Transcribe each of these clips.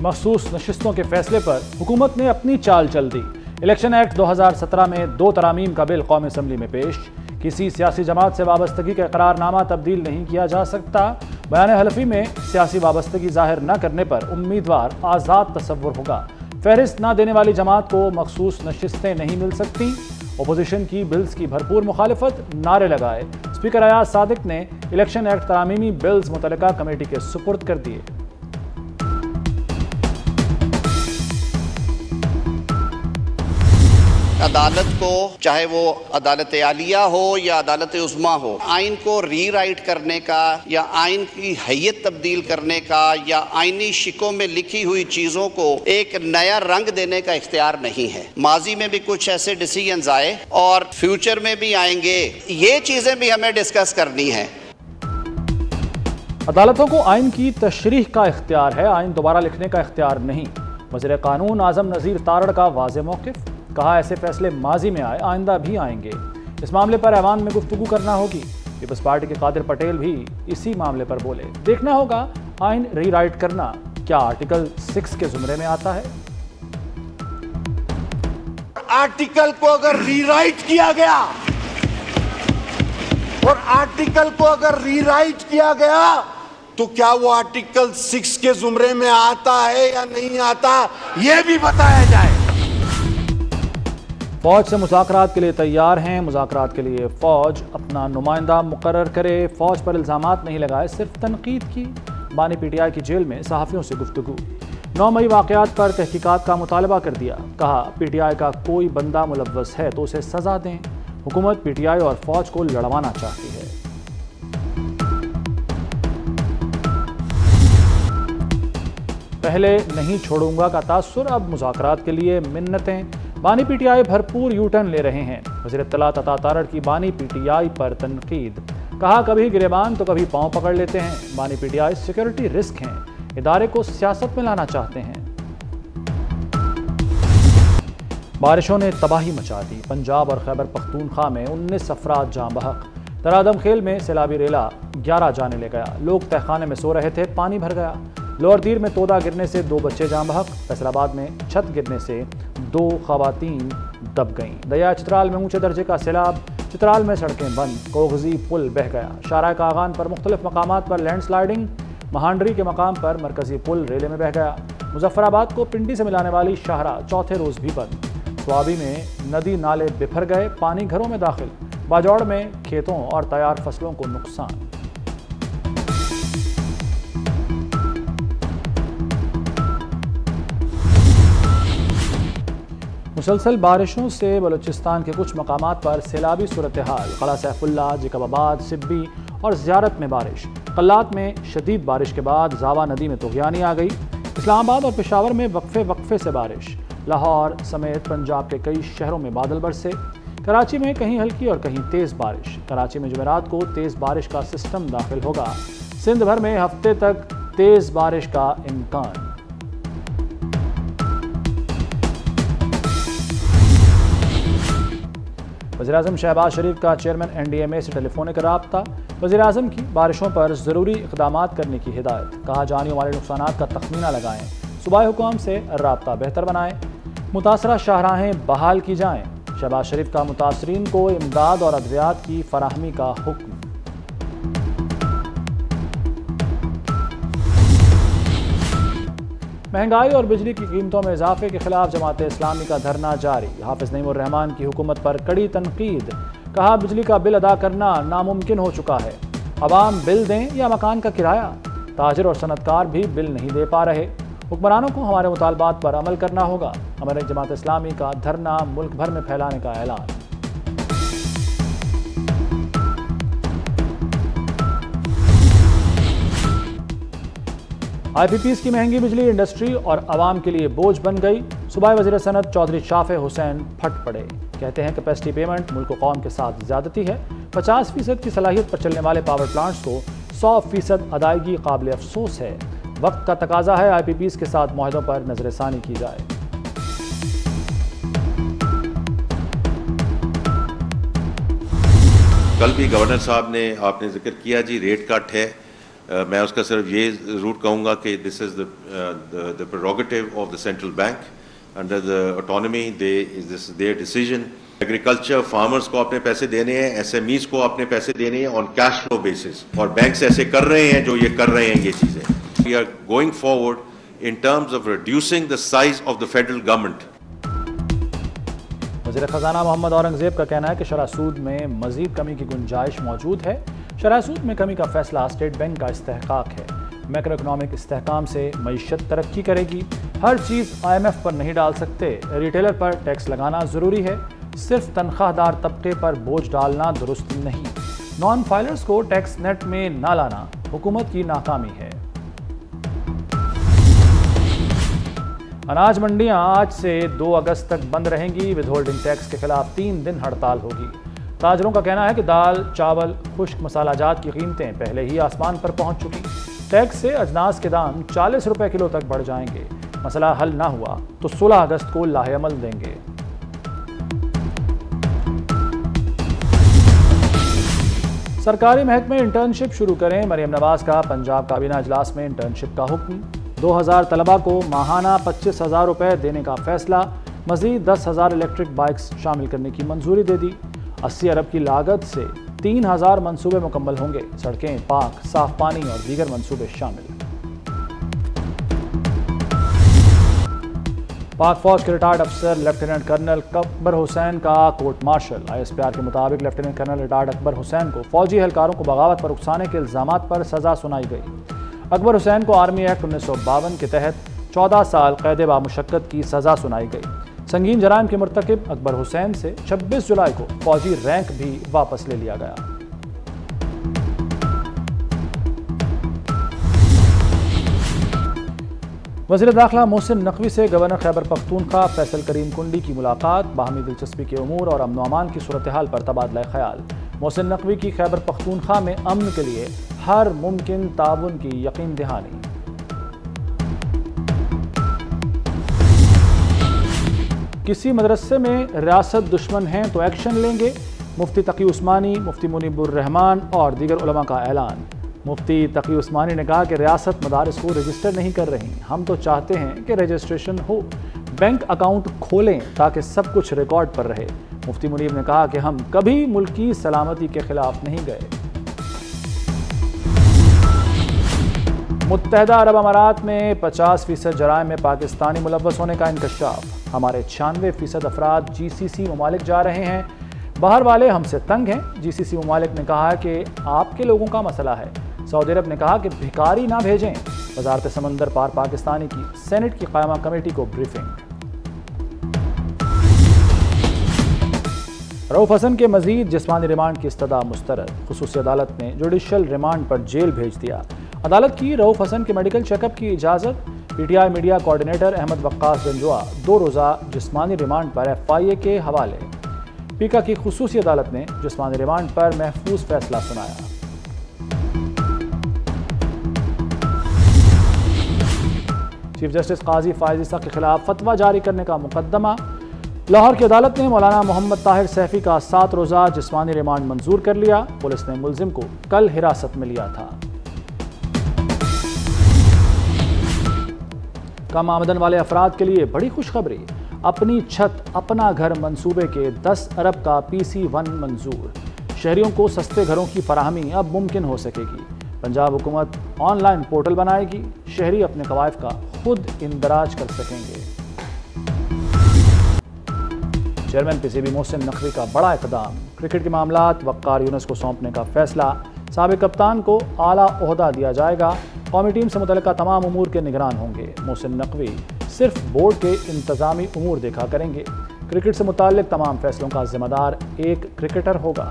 मखसूस नशिस्तों के फैसले पर हुकूमत ने अपनी चाल चल दी। इलेक्शन एक्ट 2017 में 2 तरामीम का बिल कौमी असम्बली में पेश। किसी सियासी जमात से वाबस्तगी का इकरारनामा तब्दील नहीं किया जा सकता। बयान हलफी में सियासी वाबस्तगी जाहिर न करने पर उम्मीदवार आज़ाद तसव्वुर होगा। फहरिस्त न देने वाली जमात को मखसूस नशिस्तें नहीं मिल सकती। अपोजिशन की बिल्स की भरपूर मुखालिफत, नारे लगाए। स्पीकर अयाज सादिक ने इलेक्शन एक्ट तरामीमी बिल्स मुतल्लिका कमेटी के सुपुर्द कर दिए। अदालत को, चाहे वो अदालत आलिया हो या अदालत उज़्मा हो, आइन को रीराइट करने का या आइन की हैयत तब्दील करने का या आइनी शिकों में लिखी हुई चीज़ों को एक नया रंग देने का इख्तियार नहीं है। माजी में भी कुछ ऐसे डिसीजंस आए और फ्यूचर में भी आएंगे, ये चीज़ें भी हमें डिस्कस करनी है। अदालतों को आइन की तशरीह का इख्तियार है, आइन दोबारा लिखने का इख्तियार नहीं। वज़ीर कानून आज़म नज़ीर तारड़ का वाज़ेह मौक़िफ़, कहा ऐसे फैसले माजी में आए, आइंदा भी आएंगे। इस मामले पर ऐवान में गुफ्तगू करना होगी। पीपल्स पार्टी के कादिर पटेल भी इसी मामले पर बोले। देखना होगा आइन रीराइट करना क्या आर्टिकल 6 के जुमरे में आता है। आर्टिकल को अगर रीराइट किया गया और आर्टिकल को अगर रीराइट किया गया तो क्या वो आर्टिकल 6 के जुमरे में आता है या नहीं आता, यह भी बताया जाए। फौज से मुज़ाकरात के लिए तैयार हैं। मुज़ाकरात के लिए फौज अपना नुमाइंदा मुकर्रर करे। फौज पर इल्ज़ामात नहीं लगाए, सिर्फ तनकीद की। बानी पीटीआई की जेल में सहाफ़ियों से गुफ्तगू। 9 मई वाक़यात पर तहकीकात का मुतालबा कर दिया। कहा पीटीआई का कोई बंदा मुलव्वस है तो उसे सज़ा दें। हुकूमत पीटीआई और फौज को लड़वाना चाहती है। पहले नहीं छोड़ूंगा का तासुर, अब मुज़ाकरात के लिए मिन्नतें। बानी पीटीआई भरपूर यू टर्न ले रहे हैं। वज़ीर इत्तलात अता तारड़ की बानी पीटीआई पर तनकीद। कहा कभी गिरेबान तो कभी पांव पकड़ लेते हैं। बानी पीटीआई सिक्योरिटी रिस्क हैं, इदारे को सियासत में लाना चाहते हैं। बारिशों ने तबाही मचा दी। पंजाब और खैबर पख्तूनख्वा में 19 अफराद जाँ बहक। तरादम खेल में सैलाबी रेला 11 जाने ले गया। लोग तहखाने में सो रहे थे, पानी भर गया। लोअर दीर में तोदा गिरने से 2 बच्चे जाँ बहक। फैसलाबाद में छत गिरने से 2 खवातीन दब गईं। दया चित्राल में ऊंचे दर्जे का सैलाब। चित्राल में सड़कें बंद। कोगजी पुल बह गया। शाहराह कागान पर मुख्तलिफ मकामात पर लैंडस्लाइडिंग। महांडरी के मकाम पर मरकजी पुल रेले में बह गया। मुजफ्फराबाद को पिंडी से मिलाने वाली शाहराह चौथे रोज भी बंद। स्वाबी में नदी नाले बिफर गए, पानी घरों में दाखिल। बाजौड़ में खेतों और तैयार फसलों को नुकसान। मुसलसल बारिशों से बलूचिस्तान के कुछ मकामात पर सैलाबी सूरत हाल। क़ला सैफुल्ला, जैकबाबाद, सिब्बी और ज़ियारत में बारिश। कल्लात में शदीद बारिश के बाद जावा नदी में तुग़यानी आ गई। इस्लामाबाद और पेशावर में वक्फे से बारिश। लाहौर समेत पंजाब के कई शहरों में बादल बरसे। कराची में कहीं हल्की और कहीं तेज़ बारिश। कराची में जुमेरात को तेज़ बारिश का सिस्टम दाखिल होगा। सिंध भर में हफ्ते तक तेज़ बारिश का इम्कान। वज़ीर-ए-आज़म शहबाज शरीफ का चेयरमैन NDMA से टेलीफोनिक रब्ता। वज़ीर-ए-आज़म की बारिशों पर ज़रूरी इक़दामात करने की हिदायत। कहा जानी वाले नुकसानात का तखमीना लगाएं। सूबाई हुकाम से रब्ता बेहतर बनाएं। मुतासरा शाहराहें बहाल की जाएं। शहबाज शरीफ का मुतासरीन को इमदाद और अद्वियात की फराहमी का हुक्म। महंगाई और बिजली की कीमतों में इजाफे के खिलाफ जमात इस्लामी का धरना जारी। हाफिज नईमुर रहमान की हुकूमत पर कड़ी तनकीद। कहा बिजली का बिल अदा करना नामुमकिन हो चुका है। अवाम बिल दें या मकान का किराया। ताजिर और सनतकार भी बिल नहीं दे पा रहे। हुक्मरानों को हमारे मुतालबात पर अमल करना होगा। हमारे जमात इस्लामी का धरना मुल्क भर में फैलाने का ऐलान। IPPs की महंगी बिजली इंडस्ट्री और आवाम के लिए बोझ बन गई। सूबाई वज़ीर सनत चौधरी शाफे हुसैन फट पड़े। कहते हैं कैपेसिटी पेमेंट मुल्क कौम के साथ ज़्यादती है। 50% की सलाहियत पर चलने वाले पावर प्लांट्स को 100% अदायगी काबिल अफसोस है। वक्त का तकाजा है IPPs के साथ मुआहदों पर नजरसानी की जाए। कल भी गवर्नर साहब ने आपने जिक्र किया जी रेट कट है, मैं उसका सिर्फ ये रूट कहूँगा कि this is the prerogative of the central bank under the autonomy, this there decision. Agriculture farmers को अपने पैसे देने हैं, एसएमईज को अपने पैसे देने हैं ऑन कैश फ्लो बेसिस, और बैंक्स ऐसे कर रहे हैं जो ये कर रहे हैं ये चीज़ें। We are going forward in terms of reducing the size of the federal government. वज़ीर ख़ज़ाना मोहम्मद औरंगज़ेब का कहना है कि शरह सूद में मज़ीद कमी की गुंजाइश मौजूद है। शरह सूद में कमी का फैसला स्टेट बैंक का इस्तेहकाक है। मैक्रो इकनॉमिक इस्तेहकाम से मईशत तरक्की करेगी। हर चीज़ IMF पर नहीं डाल सकते। रिटेलर पर टैक्स लगाना ज़रूरी है। सिर्फ तनख्वाहदार तबके पर बोझ डालना दुरुस्त नहीं। नॉन फाइलर्स को टैक्स नेट में ना लाना हुकूमत की नाकामी है। अनाज मंडियां आज से 2 अगस्त तक बंद रहेंगी। विदहोल्डिंग टैक्स के खिलाफ 3 दिन हड़ताल होगी। ताजरों का कहना है कि दाल, चावल, खुश्क मसालाजात की कीमतें पहले ही आसमान पर पहुंच चुकी। टैक्स से अजनास के दाम 40 रुपए किलो तक बढ़ जाएंगे। मसला हल ना हुआ तो 16 अगस्त को लाहेअमल देंगे। सरकारी महकमे इंटर्नशिप शुरू करें। मरियम नवाज का पंजाब काबीना इजलास में इंटर्नशिप का हुक्म। 2000 तलबा को माहाना 25,000 रुपये देने का फैसला। मजीद 10,000 इलेक्ट्रिक बाइक्स शामिल करने की मंजूरी दे दी। 80 अरब की लागत से 3,000 मनसूबे मुकम्मल होंगे। सड़कें, पार्क, साफ पानी और दीगर मनसूबे शामिल। पाक फौज के रिटायर्ड अफसर लेफ्टिनेंट कर्नल अकबर हुसैन का कोर्ट मार्शल। ISPR के मुताबिक lieutenant colonel retired Akbar Hussain को फौजी एहलकारों को बगावत पर उकसाने के इल्जामात पर सजा सुनाई गई। अकबर हुसैन को आर्मी एक्ट 1952 के तहत 14 साल कैद बामुशक्कत की सजा सुनाई गई। संगीन जराइम के मुर्तकिब अकबर हुसैन से 26 जुलाई को फौजी रैंक भी वापस ले लिया गया। वज़ीर दाखिला मोहसिन नकवी से गवर्नर खैबर पख्तूनख्वा फैसल करीम कुंडी की मुलाकात। बाहमी दिलचस्पी के उमूर और अमन अमान की सूरत हाल पर तबादला ख्याल। मोहसिन नकवी की खैबर पख्तूनख्वा में अमन के लिए हर मुमकिन ताउन की यकीन दहानी। किसी मदरसे में रियासत दुश्मन हैं तो एक्शन लेंगे। मुफ्ती तकी उस्मानी, मुफ्ती मुनीबुर रहमान और दीगर उलमा का ऐलान। मुफ्ती तकी उस्मानी ने कहा कि रियासत मदारिस को रजिस्टर नहीं कर रही। हम तो चाहते हैं कि रजिस्ट्रेशन हो, बैंक अकाउंट खोलें ताकि सब कुछ रिकॉर्ड पर रहे। मुफ्ती मुनीब ने कहा कि हम कभी मुल्की सलामती के खिलाफ नहीं गए। मुत्तहदा अरब अमारात में 50% जराइम में पाकिस्तानी मुलव्वस होने का इंकशाफ। हमारे 96% अफराद GCC ममालिक जा रहे हैं। बाहर वाले हमसे तंग हैं। GCC ममालिक ने कहा कि आपके लोगों का मसला है। सऊदी अरब ने कहा कि भिखारी ना भेजें। वजारत समंदर पार पाकिस्तानी की सेनेट की कायमा कमेटी को ब्रीफिंग। रऊफ हसन के मजीद जिस्मानी रिमांड की इस्तदा मुस्तरद। खुसूसी अदालत ने जुडिशल रिमांड पर जेल भेज दिया। अदालत की रऊफ हसन के मेडिकल चेकअप की इजाज़त। PTI media coordinator Ahmad Waqas Janjua 2 रोज़ा जिस्मानी रिमांड पर FIA के हवाले। पीका की खुसूसी अदालत ने जिस्मानी रिमांड पर महफूज फैसला सुनाया। चीफ जस्टिस काजी फायज ईसा के खिलाफ फतवा जारी करने का मुकदमा। लाहौर की अदालत ने मौलाना मोहम्मद ताहिर सैफी का 7 रोज़ा जिस्मानी रिमांड मंजूर कर लिया। पुलिस ने मुलजिम को कल हिरासत में लिया था। कम आमदन वाले अफराद के लिए बड़ी खुशखबरी। अपनी छत अपना घर मंसूबे के 10 अरब का PC1 मंजूर। शहरियों को सस्ते घरों की फराहमी अब मुमकिन हो सकेगी। पंजाब हुकूमत ऑनलाइन पोर्टल बनाएगी। शहरी अपने कवायद का खुद इंदराज कर सकेंगे। चेयरमैन PCB मोहसिन नकवी का बड़ा इक़दाम। क्रिकेट के मामलात वक़ार यूनुस को सौंपने का फैसला। साबिक़ कप्तान को आला ओहदा दिया जाएगा। कौमी टीम से मुतल्लिका तमाम उमूर के निगरान होंगे। मोहसिन नकवी सिर्फ बोर्ड के इंतज़ामी उमूर देखा करेंगे। क्रिकेट से मुताल्लिक तमाम फैसलों का जिम्मेदार एक क्रिकेटर होगा।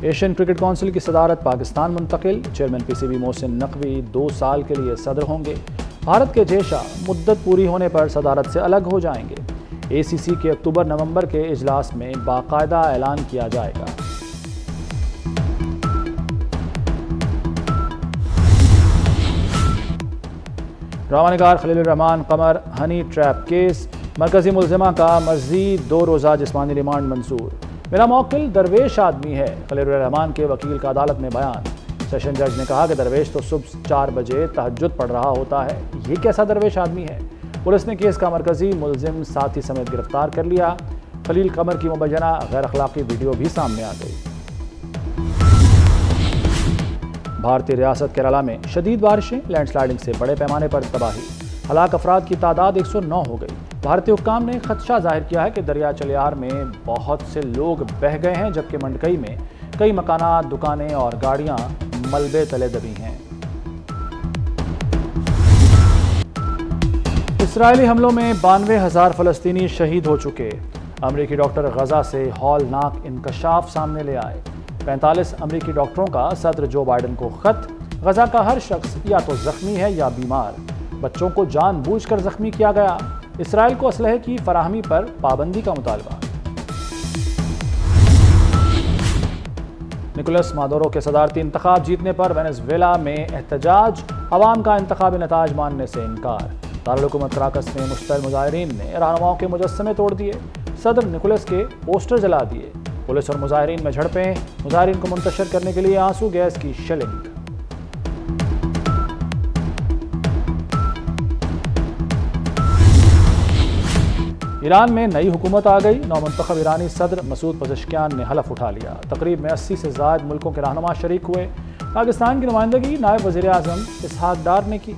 एशियन क्रिकेट काउंसिल की सदारत पाकिस्तान मुंतकिल। चेयरमैन PCB मोहसिन नकवी 2 साल के लिए सदर होंगे। भारत के जेशा मुद्दत पूरी होने पर सदारत से अलग हो जाएंगे। ACC के अक्टूबर-नवंबर के इजलास में बाकायदा ऐलान किया जाएगा। ड्रामानिगार खलीलुर रहमान कमर हनी ट्रैप केस। मरकजी मुलजिमा का मज़ीद 2 रोज़ा जिस्मानी रिमांड मंजूर। मेरा मौकिल दरवेश आदमी है, खलील रहमान के वकील का अदालत में बयान। सेशन जज ने कहा कि दरवेश तो सुबह 4 बजे तहज्जुद पढ़ रहा होता है, ये कैसा दरवेश आदमी है। पुलिस ने केस का मरकजी मुलजिम साथी समेत गिरफ्तार कर लिया। खलील कमर की मुबैना गैर अखलाकी वीडियो भी सामने आ गई। भारतीय रियासत केरला में शदीद बारिशें, लैंडस्लाइडिंग से बड़े पैमाने पर तबाही, हलाक अफराद की तादाद 109 हो गई। भारतीय हुक्काम ने खदशा जाहिर किया है कि दरिया चलियार में बहुत से लोग बह गए हैं, जबकि मंडकई में कई मकानात, दुकानें और गाड़ियां मलबे तले दबी हैं। इसराइली हमलों में 92,000 फलस्तीनी शहीद हो चुके। अमरीकी डॉक्टर गजा से हौलनाक इंकशाफ सामने ले आए। 45 अमरीकी डॉक्टरों का सदर जो बाइडन को खत। गजा का हर शख्स या तो जख्मी है या बीमार। बच्चों को जानबूझकर जख्मी किया गया। इसराइल को असलहे की फराहमी पर पाबंदी का मुतालबा। निकोलस मादुरो के सदारती इंतखाब जीतने पर वेनेजुएला में एहतजाज, अवाम का इंतखाबी नताज मानने से इनकार। दारुल-हुकूमत कराकस में मुश्तल मुजाहिरीन ने रहनुमाओं के मुजस्समे तोड़ दिए। सदर निकोलस के पोस्टर जला दिए। पुलिस और मुजाहिरीन में झड़पें, मुजाहिरीन को मुंतशिर करने के लिए आंसू गैस की शेलिंग। ईरान में नई हुकूमत आ गई। नौमुंतखब ईरानी सदर मसूद पज़ेश्कियान ने हलफ उठा लिया। तकरीब में 80 से ज़ायद मुल्कों के रहनुमा शरीक हुए। पाकिस्तान की नुमाइंदगी नायब वज़ीर आज़म इसहाक डार ने की।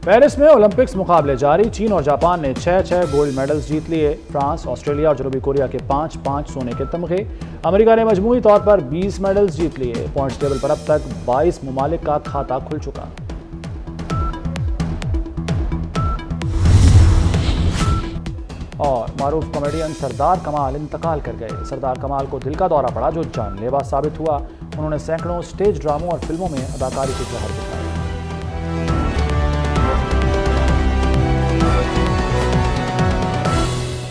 पेरिस में ओलंपिक्स मुकाबले जारी। चीन और जापान ने 6 गोल्ड मेडल्स जीत लिए। फ्रांस, ऑस्ट्रेलिया और जनूबी कोरिया के 5 सोने के तमगे। अमेरिका ने मजमूई तौर पर 20 मेडल्स जीत लिए। पॉइंट्स टेबल पर अब तक 22 ममालिक का खाता खुल चुका। और मारूफ कॉमेडियन सरदार कमाल इंतकाल कर गए। सरदार कमाल को दिल का दौरा पड़ा, जो जानलेवा साबित हुआ। उन्होंने सैकड़ों स्टेज ड्रामों और फिल्मों में अदाकारी के जौहर दिखाए।